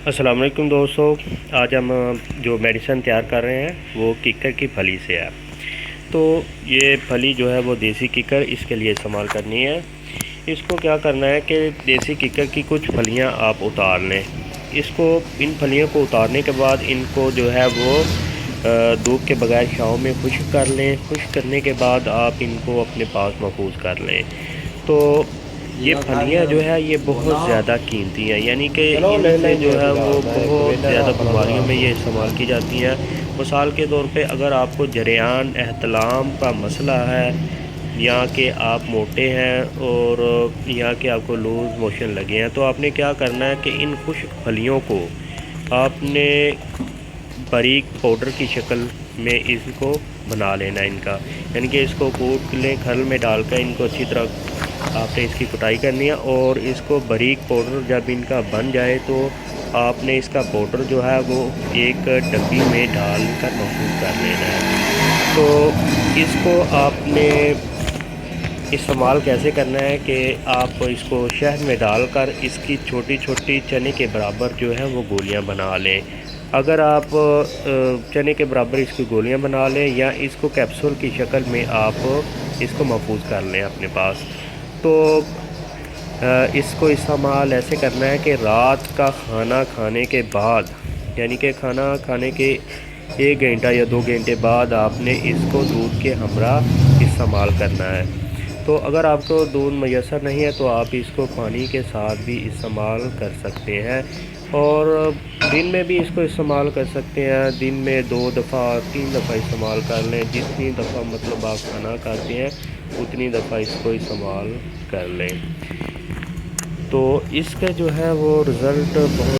السلام علیکم دوستو، آج ہم جو میڈیسن تیار کر رہے ہیں وہ ککر کی پھلی سے ہے۔ تو یہ پھلی جو ہے وہ دیسی ککر اس کے لیے استعمال کرنی ہے۔ اس کو کیا کرنا ہے کہ دیسی ککر کی کچھ پھلیاں آپ اتار لیں۔ ان پھلیوں کو اتارنے کے بعد ان کو جو ہے وہ دھوپ کے بغیر چھاؤں میں خشک کر لیں۔ خشک کرنے کے بعد آپ ان کو اپنے پاس محفوظ کر لیں۔ تو یہ پھلیاں جو ہے یہ بہت زیادہ قیمتی ہیں، یعنی کہ ان سے جو ہے وہ بہت زیادہ بیماریوں میں یہ استعمال کی جاتی ہیں۔ مثال کے طور پہ اگر آپ کو جریان احتلام کا مسئلہ ہے، یا کہ آپ موٹے ہیں اور یا کہ آپ کو لوز موشن لگے ہیں، تو آپ نے کیا کرنا ہے کہ ان خشک پھلیوں کو آپ نے باریک پاؤڈر کی شکل میں اس کو بنا لینا ان کا، یعنی کہ اس کو کوٹ لیں، کھل میں ڈال کر ان کو اچھی طرح آپ نے اس کی کٹائی کرنی ہے، اور اس کو باریک پاؤڈر جب ان کا بن جائے تو آپ نے اس کا پاؤڈر جو ہے وہ ایک ڈبی میں ڈال کر محفوظ کر لینا ہے۔ تو اس کو آپ نے استعمال کیسے کرنا ہے کہ آپ اس کو شہد میں ڈال کر اس کی چھوٹی چھوٹی چنے کے برابر جو ہے وہ گولیاں بنا لیں۔ اگر آپ چنے کے برابر اس کی گولیاں بنا لیں یا اس کو کیپسول کی شکل میں آپ اس کو محفوظ کر لیں اپنے پاس، تو اس کو استعمال ایسے کرنا ہے کہ رات کا کھانا کھانے کے بعد، یعنی کہ کھانا کھانے کے 1 گھنٹہ یا 2 گھنٹے بعد آپ نے اس کو دودھ کے ہمراہ استعمال کرنا ہے۔ تو اگر آپ کو دودھ میسر نہیں ہے تو آپ اس کو پانی کے ساتھ بھی استعمال کر سکتے ہیں، اور دن میں بھی اس کو استعمال کر سکتے ہیں۔ دن میں 2 دفعہ 3 دفعہ استعمال کر لیں، جتنی دفعہ مطلب آپ کھانا کھاتے ہیں اتنی دفعہ اس کو استعمال کر لیں۔ تو اس کا جو ہے وہ رزلٹ بہت